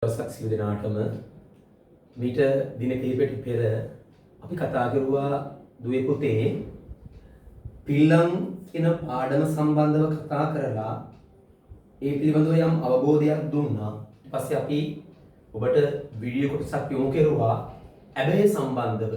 දවසක් සියලු දෙනාටම මීට දින කිහිපයකට පෙර අපි කතා කරුවා දුවේ පුතේ පිල්ලම් කියන පාඩම සම්බන්ධව කතා කරලා ඒ පිළිබඳව යම් අවබෝධයක් දුන්නා. ඊට පස්සේ අපි ඔබට වීඩියෝ කොටසක් යොමු කෙරුවා ඇබේ සම්බන්ධව.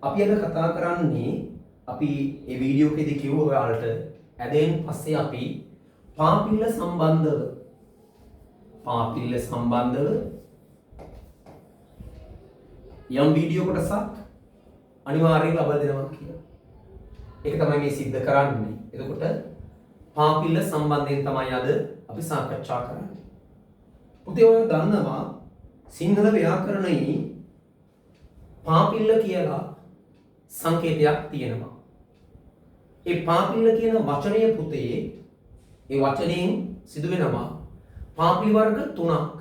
අපි අද කතා කරන්නේ අපි මේ වීඩියෝ එකේදී කිව්ව ඔයාලට ඇදෙන් පස්සේ අපි පාපිල්ල සම්බන්ධව යම් වීඩියෝ කොටසක් අනිවාර්යයෙන් ලබා දෙනවා කියලා. ඒක තමයි මේ සිද්ධ කරන්නේ. එතකොට පාපිල්ල සම්බන්ධයෙන් තමයි අද අපි සාකච්ඡා කරන්නේ. පුතේ ඔය දන්නවා සිංහල ව්‍යාකරණයේ පාපිල්ල කියලා සංකේතයක් තියෙනවා. ඒ පාපිල්ල කියන වචනය පුතේ ඒ වචනයෙන් සිදු වෙනවා පාපිලි වර්ග 3ක්.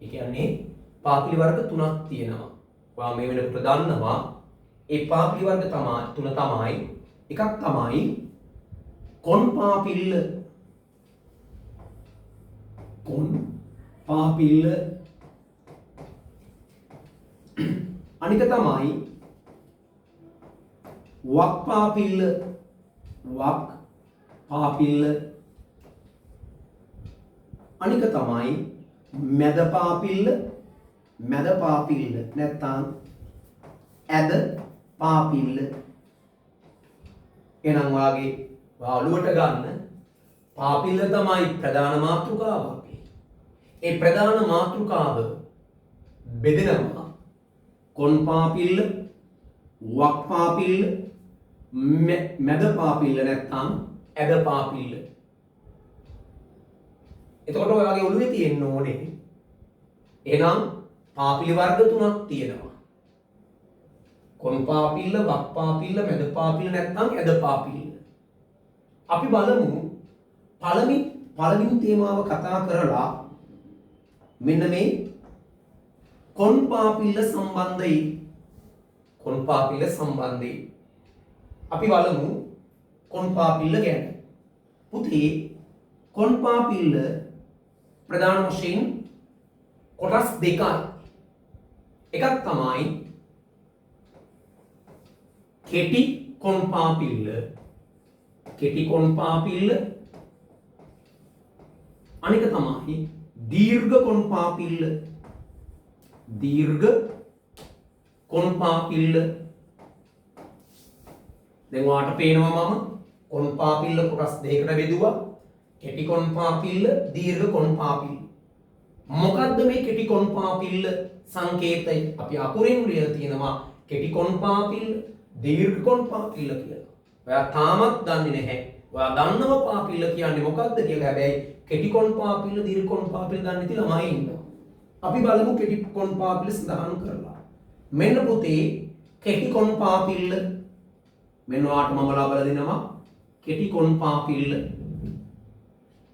ඒ කියන්නේ පාපිලි වර්ග 3ක් තියෙනවා. ඔයා මේ වෙනකොට දන්නවා ඒ පාපිලි වර්ග තුන තමයි එකක් තමයි කොන් පාපිල්ල. අනික තමයි වක් පාපිල්ල. අනික තමයි මැද පාපිල්ල නැත්නම් ඇද පාපිල්ල. එහෙනම් වාගේ ඔළුවට ගන්න පාපිල්ල තමයි ප්‍රධාන මාතෘකාව. ඒ ප්‍රධාන මාතෘකාව බෙදෙනවා කොන් පාපිල්ල, වක් පාපිල්ල, මැද පාපිල්ල නැත්නම් ඇද පාපිල්ල. එතකොට ඔයගේ ඔළුවේ තියෙන්න ඕනේ එහෙනම් පාපිලි වර්ග 3ක් තියෙනවා. කොන් පාපිල්ල, වක් පාපිල්ල, මැද පාපිල්ල නැත්නම් ඇද පාපිල්ල. අපි බලමු පළවෙනි තේමාව කතා කරලා මෙන්න මේ කොන් පාපිල්ල සම්බන්ධයි. අපි බලමු කොන් පාපිල්ල ගැන. පුතේ කොන් පාපිල්ල ප්‍රධාන වශයෙන් කොටස් දෙකයි. එකක් තමයි කෙටි කොන් පාපිල්ල. අනික තමයි දීර්ඝ කොන් පාපිල්ල. දැන් ඔයාලට පේනවා මම කොන් පාපිල්ල කොටස් දෙකකට බෙදුවා. කෙටි කොන් පාපිල්ල, දීර්ඝ කොන් පාපිල්ල. මොකද්ද මේ කෙටි කොන් පාපිල්ල සංකේතය? අපි අකුරින් ලියලා තියෙනවා කෙටි කොන් පාපිල්ල, දීර්ඝ කොන් පාපිල්ල කියලා. ඔයා තාමත් දන්නේ නැහැ. ඔයා දන්නව පාපිල්ල කියන්නේ මොකද්ද කියලා. හැබැයි කෙටි කොන් පාපිල්ල, දීර්ඝ කොන් පාපිල්ල දන්නේ නැති ළමයි ඉන්නවා. අපි බලමු කෙටි කොන් පාපිල්ල සඳහන් කරලා. මෙන්න පුතේ කෙටි කොන් පාපිල්ල. මෙන්න ඔයාට මම ලබලා දෙනවා කෙටි කොන් පාපිල්ල.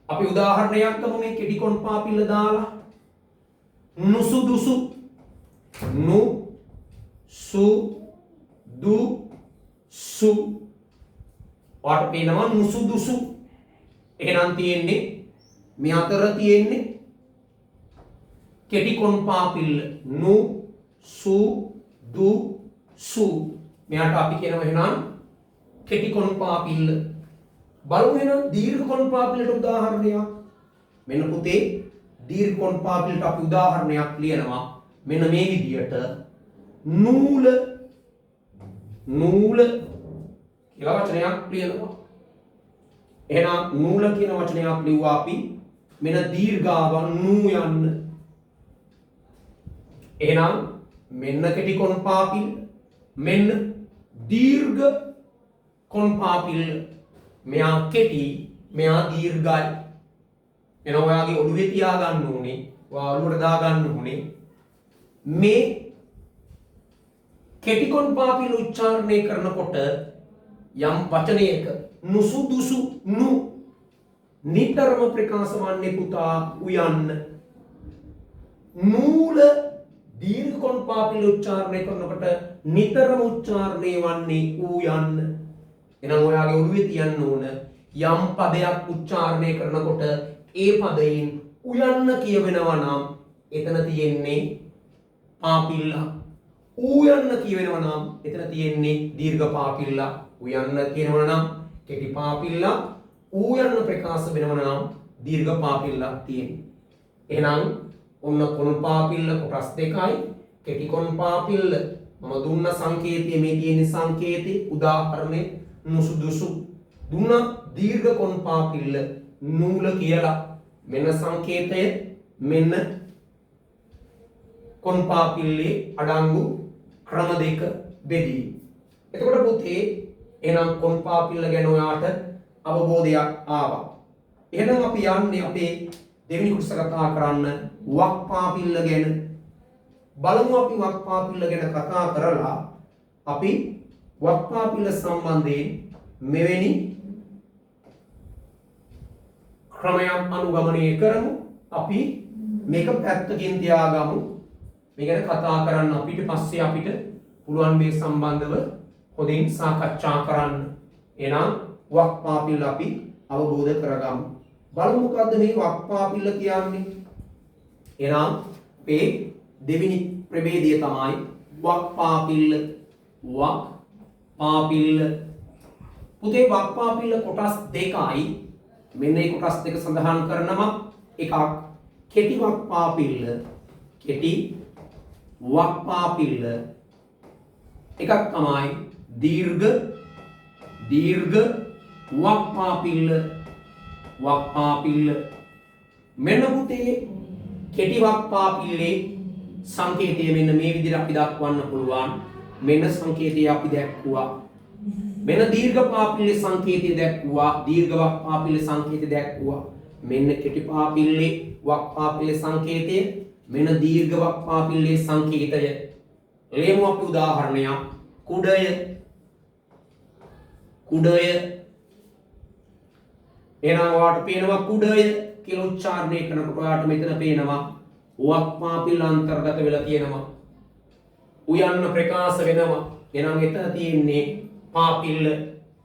අපි උදාහරණයක් ගමු මේ කෙටි කොන් පාපිල්ල දාලා. නුසුදුසු. ඔයාට පේනවා නුසුදුසු. එහෙනම් තියෙන්නේ මේ අතර තියෙන්නේ කෙටි කොන් පාපිල්ල නුසුදුසු. මෙයාට අපි කියනවා එහෙනම් කෙටි කොන් පාපිල්ල. බලමු එහෙනම් දීර්ඝ කොන් පාපිල්ලට උදාහරණයක්. මෙන්න පුතේ දීර්ඝ කොන් පාපිල්ලට අපි උදාහරණයක් ලියනවා මෙන්න මේ විදියට නූල කියලා වචනයක් ලියනවා. එහෙනම් නූල කියන වචනයක් ලිව්වා අපි මෙන්න දීර්ඝාව නූ යන්න. එහෙනම් මෙන්න කෙටි කොන් පාපිල්ල, මෙන්න දීර්ඝ කොන් පාපිල්ල. මෙයා කෙටි, මෙයා දීර්ඝයි. එහෙනම් ඔයාගේ ඔළුවේ තියා ගන්න ඕනේ, ඔයා ඔළුවට දා ගන්න ඕනේ මේ කෙටි කොන් පාපිල්ල උච්චාරණය කරනකොට යම් වචනයක නුසුදුසු නිතරම ප්‍රකාශ වන්නේ පුතා උයන්න. නූල දීර්ඝ කොන් පාපිල්ල උච්චාරණය කරනකොට නිතරම උච්චාරණය වන්නේ උයන්න. එහෙනම් ඔයාගේ ඔළුවේ තියන්න ඕන යම් පදයක් උච්චාරණය කරනකොට ඒ පදයෙන් උයන්න කියවෙනවා නම් එතන තියෙන්නේ පාපිල්ල. ඌයන්න කියවෙනවා නම් එතන තියෙන්නේ දීර්ඝ පාපිල්ල. උයන්න කියනවා නම් කෙටි පාපිල්ල. ඌයන්න ප්‍රකාශ වෙනවා නම් දීර්ඝ පාපිල්ල තියෙන්නේ. එහෙනම් ඔන්න කොන් පාපිල්ල කොටස් දෙකයි. කෙටි කොන් පාපිල්ල මම දුන්න සංකේතය මේ තියෙන සංකේතේ උදාහරණේ නුසුදුසු දුන්න දීර්ඝ කොන් පාපිල්ල නූල කියලා මෙන්න සංකේතය මෙන්න කොන් පාපිල්ලේ අඩංගු ක්‍රම දෙක බෙදී. එතකොට පුතේ එහෙනම් කොන් පාපිල්ල ගැන ඔයාට අවබෝධයක් ආවා. එහෙනම් අපි යන්නේ අපේ දෙවෙනි කොටස කතා කරන්න වක් පාපිල්ල ගැන. බලමු අපි වක් පාපිල්ල ගැන කතා කරලා අපි වක් පාපිල්ල සම්බන්ධයෙන් මෙවැනි ක්‍රමයක් අනුගමනය කරමු. අපි මේක පැත්තකින් තියාගමු. මේ ගැන කතා කරන්න අපිට පස්සේ අපිට පුළුවන් මේ සම්බන්ධව හොඳින් සාකච්ඡා කරන්න. එහෙනම් වක් පාපිල්ල අපි අවබෝධ කරගමු. බලමු මොකද්ද මේ වක් පාපිල්ල කියන්නේ? එහෙනම් මේ දෙවෙනි ප්‍රභේදය තමයි වක් පාපිල්ල. වක් පාපිල්ල පුතේ වක් පාපිල්ල කොටස් දෙකයි. මෙන්න මේ කොටස් දෙක සඳහන් කරනම එකක් කෙටි වක් පාපිල්ල. කෙටි වක් පාපිල්ල. එකක් තමයි දීර්ඝ වක් පාපිල්ල. වක් පාපිල්ල මෙන්න පුතේ කෙටි වක් පාපිල්ලේ සංකේතය මෙන්න මේ විදිහට අපි දක්වන්න පුළුවන්. මෙන්න සංකේතය අපි දැක්වුවා. මෙන්න දීර්ඝ පාපිල්ලේ සංකේතය දැක්වුවා. දීර්ඝ වක් පාපිල්ලේ සංකේතය දැක්වුවා. මෙන්න කෙටි පාපිල්ලේ වක් පාපිල්ලේ සංකේතය. මෙන්න දීර්ඝ වක් පාපිල්ලේ සංකේතය. ලෙමු අපි උදාහරණයක්. කුඩය. එහෙනම් ඔයාලට පේනවා කුඩය කියලා උච්චාරණය කරනකොට ඔයාලට මෙතන පේනවා වක් පාපිල්ල අන්තර්ගත වෙලා තියෙනවා. උයන්න ප්‍රකාශ වෙනවා. එහෙනම් එතන තියෙන්නේ පාපිල්ල.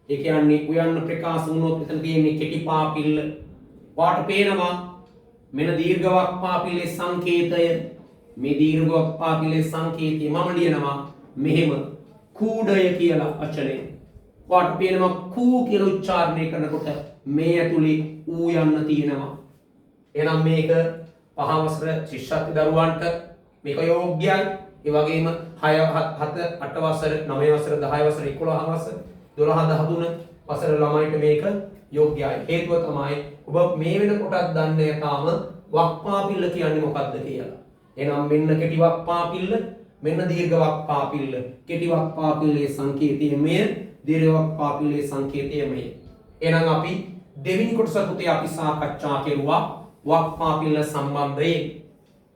ඒ කියන්නේ උයන්න ප්‍රකාශ වුණොත් එතන තියෙන්නේ කෙටි පාපිල්ල. ඔයාලට පේනවා මෙන්න දීර්ඝ වක් පාපිල්ලේ සංකේතය. මේ දීර්ඝ වක් පාපිල්ලේ සංකේතය මම ලියනවා මෙහෙම කුඩය කියලා වචනේ. ඔයාලට පේනවා කූ කියලා උච්චාරණය කරනකොට මේ ඇතුලේ ඌ යන්න තියෙනවා. එහෙනම් මේක 5 වසර ශිෂ්‍යත්ව දරුවන්ට මේක යෝග්‍යයි. ඒ වගේම 6 7 8 වසර 9 වසර 10 වසර 11 වසර 12 13 වසර ළමයින්ට මේක යෝග්‍යයි. හේතුව තමයි ඔබ මේ වෙනකොටත් දන්නේ තාම වක් පාපිල්ල කියන්නේ මොකක්ද කියලා. එහෙනම් මෙන්න කෙටි වක් පාපිල්ල මෙන්න දීර්ඝ වක් පාපිල්ල. කෙටි වක් පාපිල්ලේ සංකේතය මෙය. දීර්ඝ වක් පාපිල්ලේ සංකේතය මෙය. එහෙනම් අපි දෙවෙනි කොටස පුතේ අපි සාකච්ඡා කෙරුවා වක් පාපිල්ල සම්බන්ධයෙන්.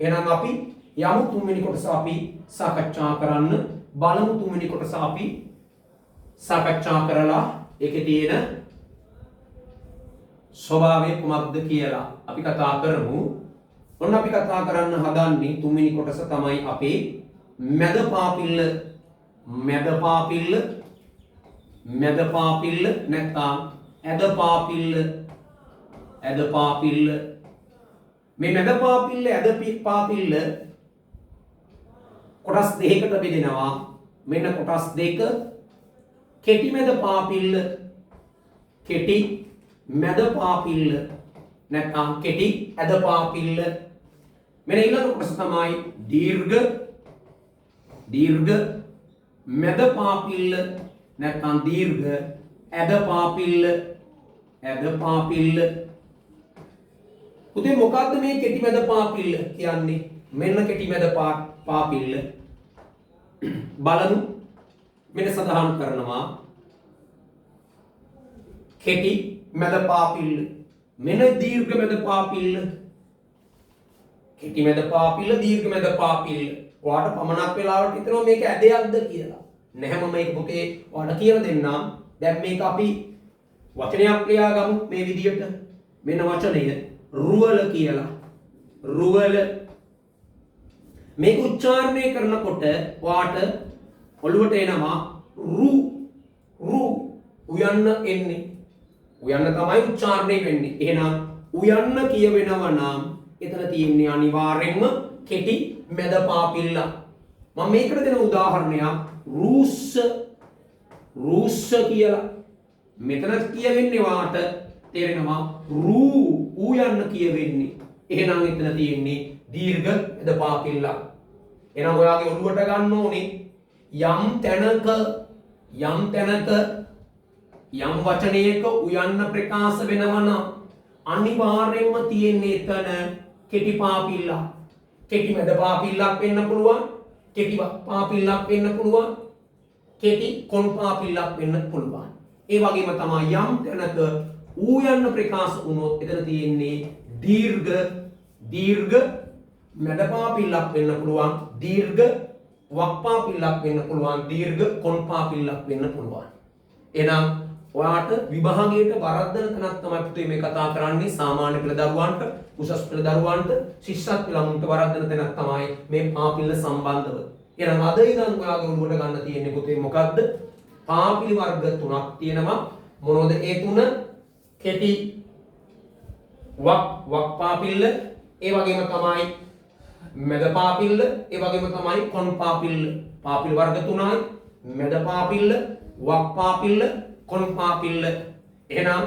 එහෙනම් අපි යමු තුන්වෙනි කොටස අපි සාකච්ඡා කරන්න. බලමු තුන්වෙනි කොටස අපි සාකච්ඡා කරලා ඒකේ තියෙන ස්වභාවය කුමක්ද කියලා අපි කතා කරමු. ඔන්න අපි කතා කරන්න හදන්නේ තුන්වෙනි කොටස තමයි අපේ මැද පාපිල්ල. මැද පාපිල්ල නැත්නම් ඇද පාපිල්ල. ඇද පාපිල්ල මේ මැද පාපිල්ල ඇද පාපිල්ල කොටස් දෙකකට බෙදෙනවා. මෙන්න කොටස් දෙක කෙටි මැද පාපිල්ල. කෙටි මැද පාපිල්ල නැත්නම් කෙටි ඇද පාපිල්ල. මෙන්න ඊළඟ කොටස තමයි දීර්ඝ මැද පාපිල්ල නැත්නම් දීර්ඝ ඇද පාපිල්ල. ඇද පාපිල්ල පුතේ මොකද්ද මේ කෙටි මැද පාපිල්ල කියන්නේ? මෙන්න කෙටි මැද පාපිල්ල බලමු. මෙන්න සඳහන් කරනවා කෙටි මැද පාපිල්ල. මෙන්න දීර්ඝ මැද පාපිල්ල. කෙටි මැද පාපිල්ල දීර්ඝ මැද පාපිල්ල. ඔයාට පමණක් වෙලාවට හිතනවා මේක ඇදයක්ද කියලා. නැහැ මම මේක පුතේ ඔයාලට කියලා දෙන්නම්. දැන් මේක අපි වචනයක් ලියාගමු මේ විදියට. මෙන්න වචනය රුවල කියලා. රුවල මේක උච්චාරණය කරනකොට ඔයාට ඔළුවට එනවා රු උයන්න එන්නේ. උයන්න තමයි උච්චාරණය වෙන්නේ. එහෙනම් උයන්න කියවෙනවා නම් එතන තියෙන්නේ අනිවාර්යෙන්ම කෙටි මැද පාපිල්ල. මම මේකට දෙන උදාහරණයක් රූස්ස කියලා. මෙතන කියවෙන්නේ වාට තේරෙනවා ඌ යන්න කියවෙන්නේ. එහෙනම් එතන තියෙන්නේ දීර්ඝ මැද පාපිල්ල. එහෙනම් ඔයාගේ ඔළුවට ගන්න ඕනේ යම් තැනක යම් වචනයක උයන්න ප්‍රකාශ වෙනවා නම් අනිවාර්යෙන්ම තියෙන්නේ එතන කෙටි පාපිල්ල. කෙටි මැද පාපිල්ලක් වෙන්න පුළුවන්, කෙටි පාපිල්ලක් වෙන්න පුළුවන්, කෙටි කොන් පාපිල්ලක් වෙන්න පුළුවන්. ඒ වගේම තමයි යම් තැනක උයන්න ප්‍රකාශ වුණොත් එතන තියෙන්නේ දීර්ඝ මැද පාපිල්ලක් වෙන්න පුළුවන්, දීර්ඝ වක් පාපිල්ලක් වෙන්න පුළුවන්, දීර්ඝ කොන් පාපිල්ලක් වෙන්න පුළුවන්. එහෙනම් ඔයාට විභාගයට වරද්දන තැනක් තමයි පුතේ මේ කතා කරන්නේ. සාමාන්‍ය පෙළ දරුවන්ට, උසස් පෙළ දරුවන්ට, ශිෂ්‍යත් ළමුන්ට වරද්දන තැනක් තමයි මේ පාපිල්ල සම්බන්ධව. එහෙනම් අද ඉඳන් ඔයාගේ ඔළුවට ගන්න තියෙන්නේ පුතේ මොකද්ද? පාපිලි වර්ග තුනක් තියෙනවා. මොනවද ඒ තුන? කෙටි වක් පාපිල්ල, ඒ වගේම තමයි මැද පාපිල්ල, ඒ වගේම තමයි කොන් පාපිල්ල. පාපිලි වර්ග තුනයි. මැද පාපිල්ල, වක් පාපිල්ල, කොන් පාපිල්ල. එහෙනම්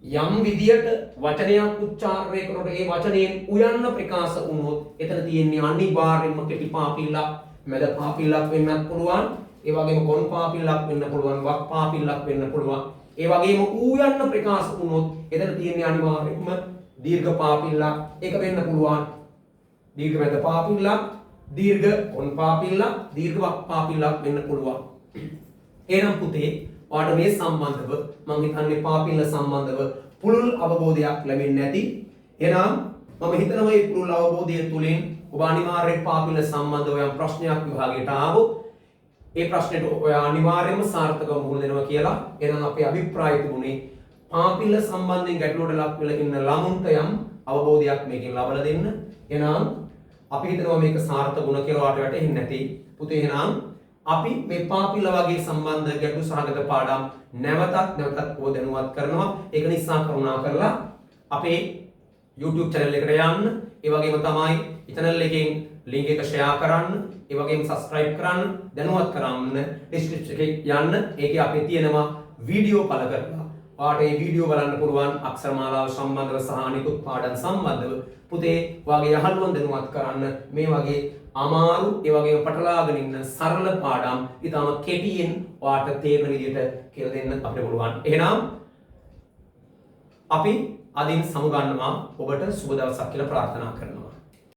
යම් විදියට වචනයක් උච්චාරණය කරනකොට ඒ වචනයෙන් උයන්න ප්‍රකාශ වුණොත් එතන තියෙන්නේ අනිවාර්යෙන්ම කෙටි පාපිල්ලක්, මැද පාපිල්ලක් වෙන්නත් පුළුවන්, ඒ වගේම කොන් පාපිල්ලක් වෙන්න පුළුවන්, වක් පාපිල්ලක් වෙන්න පුළුවන්. ඒ වගේම උයන්න ප්‍රකාශ වුණොත් එතන තියෙන්නේ අනිවාර්යෙන්ම දීර්ඝ පාපිල්ලක්. ඒක වෙන්න පුළුවන් දීර්ඝ මැද පාපිල්ලක්, දීර්ඝ කොන් පාපිල්ලක්, දීර්ඝ වක් පාපිල්ලක් වෙන්න පුළුවන්. එහෙනම් පුතේ ඔයාට මේ සම්බන්ධව මම හිතන්නේ පාපිල්ල සම්බන්ධව පුළුල් අවබෝධයක් ලැබෙන්නේ නැති. එහෙනම් මම හිතනවා මේ පුළුල් අවබෝධය තුලින් ඔබ අනිවාර්යෙන් පාපිල්ල සම්බන්ධව යම් ප්‍රශ්නයක් විභාගයට ආවොත් ඒ ප්‍රශ්නෙට ඔයා අනිවාර්යයෙන්ම සාර්ථකව මුහුණ දෙනවා කියලා. එහෙනම් අපේ අභිප්‍රාය තිබුණේ පාපිල්ල සම්බන්ධයෙන් ගැටලුවට ලක් වෙලා ඉන්න ළමුන්ට යම් අවබෝධයක් මේකෙන් ලබා දෙන්න. එහෙනම් අපි හිතනවා මේක සාර්ථක වුණා කියලා ඔයාට වැටහෙන්නේ නැති. පුතේ එහෙනම් අපි මේ පාපිල්ල වගේ සම්බන්ධ ගැටලු සහගත පාඩම් නැවතත් ඔබ දැනුවත් කරනවා. ඒක නිසා කරුණා කරලා අපේ YouTube channel එකට යන්න. ඒ වගේම තමයි channel එකෙන් link එක share කරන්න. ඒ වගේම subscribe කරන්න, දැනුවත් කරන්න, description එකේ යන්න. ඒකේ අපේ තියෙනවා වීඩියෝ පළ කරලා. ඔයාලට මේ වීඩියෝ බලන්න පුළුවන් අක්ෂර මාලාව සම්බන්ධව සහ අනිකුත් පාඩම් සම්බන්ධව. පුතේ ඔයාගේ යහළුවන් දැනුවත් කරන්න මේ වගේ අමාරු ඒ වගේම පටලාගෙන ඉන්න සරල පාඩම් ඊටම කෙටියෙන් ඔයාලට තේරෙන විදිහට කියලා දෙන්න අපිට පුළුවන්. එහෙනම් අපි අදින් සමුගන්නවා. ඔබට සුබ දවසක් කියලා ප්‍රාර්ථනා කරනවා.